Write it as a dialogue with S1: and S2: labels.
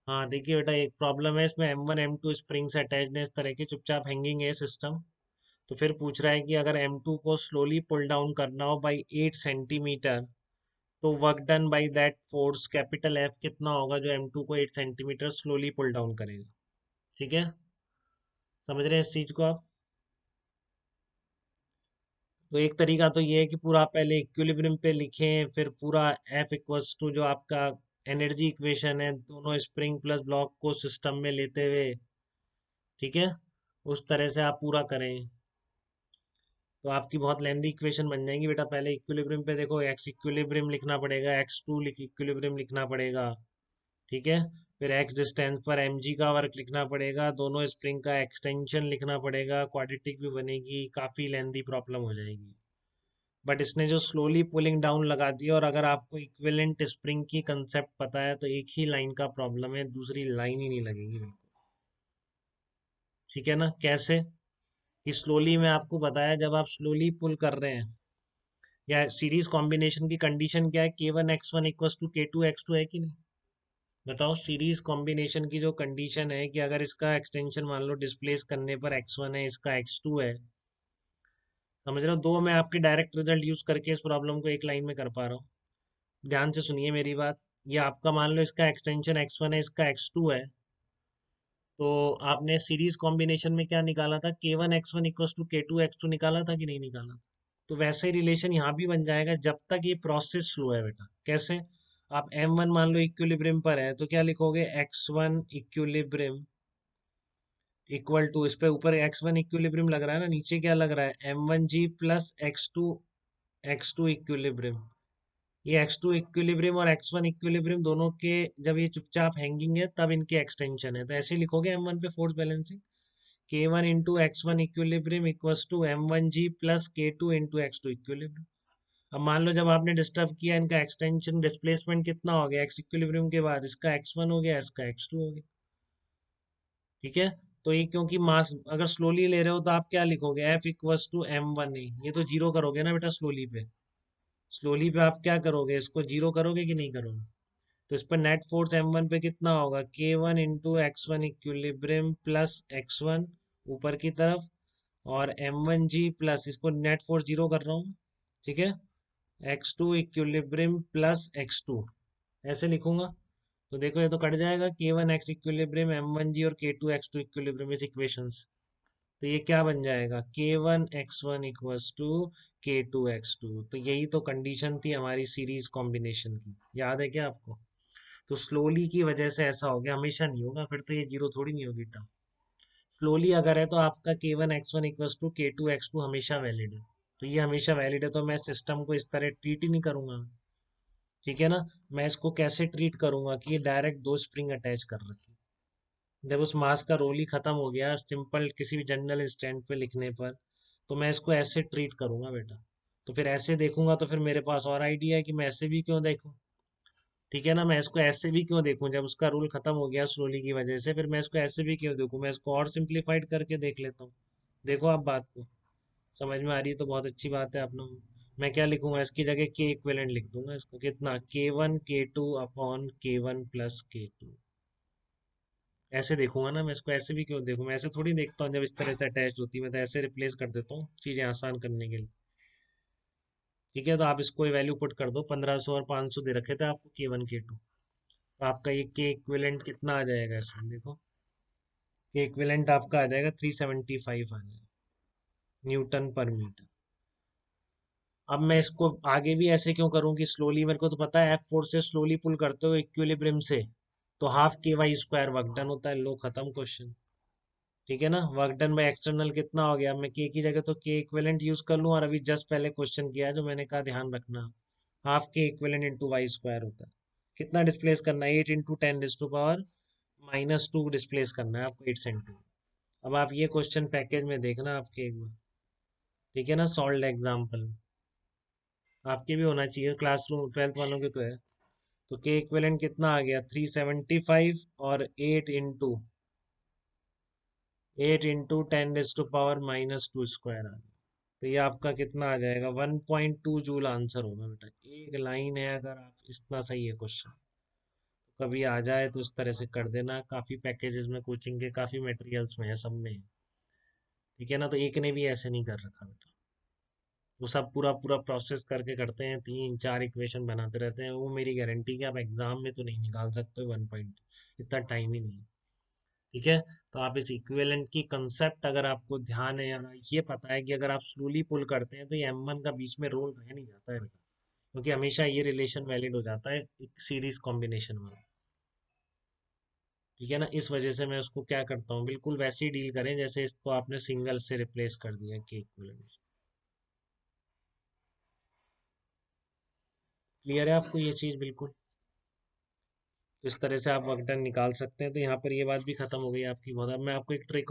S1: हाँ देखिए बेटा, एक प्रॉब्लम है इसमें, M1 M2 स्प्रिंग से अटैच्ड है इस तरह के, चुपचाप हैंगिंग है सिस्टम। तो फिर पूछ रहा है कि अगर M2 को स्लोली पुल डाउन करना हो बाई 8 सेंटीमीटर, तो work done by that force capital F कितना होगा, जो M2 को 8 सेंटीमीटर स्लोली पुल डाउन करेगा। ठीक है, समझ रहे हैं इस चीज को आप? तो एक तरीका तो ये है कि पूरा आप पहले इक्विलिब्रियम पे लिखें, फिर पूरा F इक्वल्स टू जो आपका एनर्जी इक्वेशन है, दोनों स्प्रिंग प्लस ब्लॉक को सिस्टम में लेते हुए, ठीक है, उस तरह से आप पूरा करें। तो आपकी बहुत लेंदी इक्वेशन बन जाएंगी बेटा। पहले इक्विलिब्रियम पे देखो, एक्स इक्विलिब्रियम लिखना पड़ेगा, x2 इक्विलिब्रियम लिखना पड़ेगा। ठीक है, फिर एक्स डिस्टेंस पर mg का वर्क लिखना पड़ेगा, दोनों स्प्रिंग का एक्सटेंशन लिखना पड़ेगा, क्वाड्रेटिक भी बनेगी, काफ़ी लेंदी प्रॉब्लम हो जाएगी। बट इसने जो स्लोली पुलिंग डाउन लगा दिया, और अगर आपको इक्विवेलेंट स्प्रिंग की कंसेप्ट पता है तो एक ही लाइन का प्रॉब्लम है, दूसरी लाइन ही नहीं लगेगी। ठीक है ना? कैसे कि स्लोली में आपको बताया, जब आप स्लोली पुल कर रहे हैं, या सीरीज कॉम्बिनेशन की कंडीशन क्या है, K1 X1 equals to K2 X2 है कि नहीं? बताओ, सीरीज कॉम्बिनेशन की जो कंडीशन है कि अगर इसका एक्सटेंशन मान लो डिस्प्लेस करने पर X1 है, इसका X2 है, समझ रहे हो? दो मैं आपके डायरेक्ट रिजल्ट यूज करके इस प्रॉब्लम को एक लाइन में कर पा रहा हूँ। ध्यान से सुनिए मेरी बात। ये आपका मान लो इसका एक्सटेंशन X1 है, इसका X2 है, तो आपने सीरीज कॉम्बिनेशन में क्या निकाला था, K1 X1 equals to K2 X2 निकाला था कि नहीं निकाला? तो वैसे ही रिलेशन यहाँ भी बन जाएगा, जब तक ये प्रोसेस स्लो है बेटा। कैसे? आप M1 मान लो इक्विलिब्रियम पर है, तो क्या लिखोगे, X1 इक्विलिब्रियम इक्वल टू, इस पे ऊपर X1 इक्विलिब्रियम लग रहा है ना, नीचे क्या लग रहा है, M1G प्लस X2 इक्विलिब्रियम। ये X2 इक्विलिब्रियम और X1 इक्विलिब्रियम दोनों के, जब ये चुपचाप हैंगिंग है तब इनके एक्सटेंशन है, तो ऐसे ही लिखोगे M1 पे force balancing, K1 into X1 equilibrium equals to M1G plus K2 into X2 equilibrium. अब मान लो जब आपने डिस्टर्ब किया, इनका एक्सटेंशन डिस्प्लेसमेंट कितना हो गया, एक्स इक्विलिब्रियम के बाद इसका X1 हो गया, इसका X2 हो गया। ठीक है, तो ये क्योंकि मास अगर स्लोली ले रहे हो तो आप क्या लिखोगे, F इक्वल्स टू M1A, ये तो जीरो करोगे ना बेटा स्लोली पे। स्लोली पे आप क्या करोगे, इसको जीरो करोगे कि नहीं करोगे? तो इस पर नेट फोर्स M1 पे कितना होगा, K1 into X1 equilibrium plus X1 ऊपर की तरफ, और M1G प्लस, इसको नेट फोर्स जीरो कर रहा हूँ, ठीक है, X2 इक्विलिब्रियम प्लस X2, ऐसे लिखूंगा। तो देखो ये तो कट जाएगा, K1 X इक्विलिब्रियम M1G और K2 X2 इक्विलिब्रियम इस इक्वेशंस। तो ये क्या बन जाएगा, K1 X1 equals to K2 X2। तो यही तो कंडीशन थी हमारी सीरीज कॉम्बिनेशन की, याद है क्या आपको? तो स्लोली की वजह से ऐसा हो गया, हमेशा नहीं होगा, फिर तो ये जीरो थोड़ी नहीं होगी टर्म। स्लोली अगर है तो आपका K1 X1 equals to K2 X2 हमेशा वैलिड है। तो ये हमेशा वैलिड है, तो मैं सिस्टम को इस तरह ट्रीट ही नहीं करूंगा। ठीक है ना? मैं इसको कैसे ट्रीट करूंगा कि ये डायरेक्ट दो स्प्रिंग अटैच कर रखी, जब उस मास का रोल ही खत्म हो गया सिंपल किसी भी जनरल इंस्टेंट पे लिखने पर, तो मैं इसको ऐसे ट्रीट करूंगा बेटा। तो फिर ऐसे देखूंगा तो फिर मेरे पास और आइडिया है कि मैं ऐसे भी क्यों देखूं। ठीक है ना? मैं इसको ऐसे भी क्यों देखूं, जब उसका रूल खत्म हो गया स्लोली की वजह से, फिर मैं इसको ऐसे भी क्यों देखूं, मैं इसको और सिंप्लीफाइड करके देख लेता हूँ। देखो आप बात को समझ में आ रही है तो बहुत अच्छी बात है आप लोग। मैं क्या लिखूंगा, इसकी जगह के इक्विवेलेंट लिख दूंगा, इसको कितना, K1 K2 upon K1 plus K2। ऐसे देखूंगा ना मैं इसको, ऐसे भी क्यों देखूं, मैं ऐसे थोड़ी देखता हूँ जब इस तरह से अटैच होती है, मैं तो ऐसे रिप्लेस कर देता हूँ चीजें आसान करने के लिए। ठीक है, तो आप इसको वैल्यू पुट कर दो, 1500 और 500 दे रखे थे आपको K1 K2। तो आपका ये के इक्विवेलेंट कितना आ जाएगा इसमें, देखो, के इक्विवेलेंट आपका आ जाएगा 375 आ जाएगा, न्यूटन पर मीटर। अब मैं इसको आगे भी ऐसे क्यों करूं कि स्लोली, मेरे को तो पता है F फोर्स से स्लोली पुल करते हो इक्विलिब्रियम से, तो half KY square work done होता है, लो खत्म क्वेश्चन। ठीक है ना? वर्क डन बाय एक्सटर्नल कितना हो गया, मैं के की जगह तो के इक्विवेलेंट यूज कर लूं, और अभी जस्ट पहले क्वेश्चन किया है जो मैंने कहा ध्यान रखना, हाफ के इक्विवेलेंट इंटू वाई स्क्वायर होता है। कितना डिस्प्लेस करना है, 8 इंटू 10 टू पावर -2 डिस्प्लेस करना है आपको 8 सेंटीमीटर। अब आप ये क्वेश्चन पैकेज में देखना आपके एक बार, ठीक है ना, सॉल्व एग्जाम्पल आपके भी होना चाहिए, क्लासरूम 12th वालों के तो है। तो के इक्विवेलेंट कितना आ गया, 375, और 8 इंटू 10 टू स्क्वायर आ गया। तो ये आपका कितना आ जाएगा, 1.2 जूल आंसर होगा बेटा। एक लाइन है, अगर आप इतना सही है क्वेश्चन, कभी आ जाए तो इस तरह से कर देना, काफ़ी पैकेजेस में कोचिंग के काफ़ी मटेरियल्स में है, सब में है। ठीक है ना, तो एक ने भी ऐसे नहीं कर रखा बेटा। वो सब पूरा पूरा प्रोसेस करके करते हैं, 3 4 इक्वेशन बनाते रहते हैं। वो मेरी गारंटी कि आप एग्जाम में तो नहीं निकाल सकते 1 पॉइंट, इतना टाइम ही नहीं है। ठीक है। तो आप इस इक्विवेलेंट की कंसेप्ट अगर आपको ध्यान है या ये पता है कि अगर आप स्लोली पुल करते हैं तो ये M1 का बीच में रोल रह नहीं जाता है बेटा, क्योंकि हमेशा ये रिलेशन वैलिड हो जाता है एक सीरीज कॉम्बिनेशन में। ठीक है ना, इस वजह से मैं उसको क्या करता हूँ, बिल्कुल वैसे ही डील करें जैसे इसको आपने सिंगल से रिप्लेस कर दिया के इक्विवेलेंट। क्लियर है आपको ये चीज़ बिल्कुल? तो इस तरह से आप वर्क डन निकाल सकते हैं। तो यहाँ पर ये बात भी खत्म हो गई आपकी। बहुत अब मैं आपको एक ट्रिक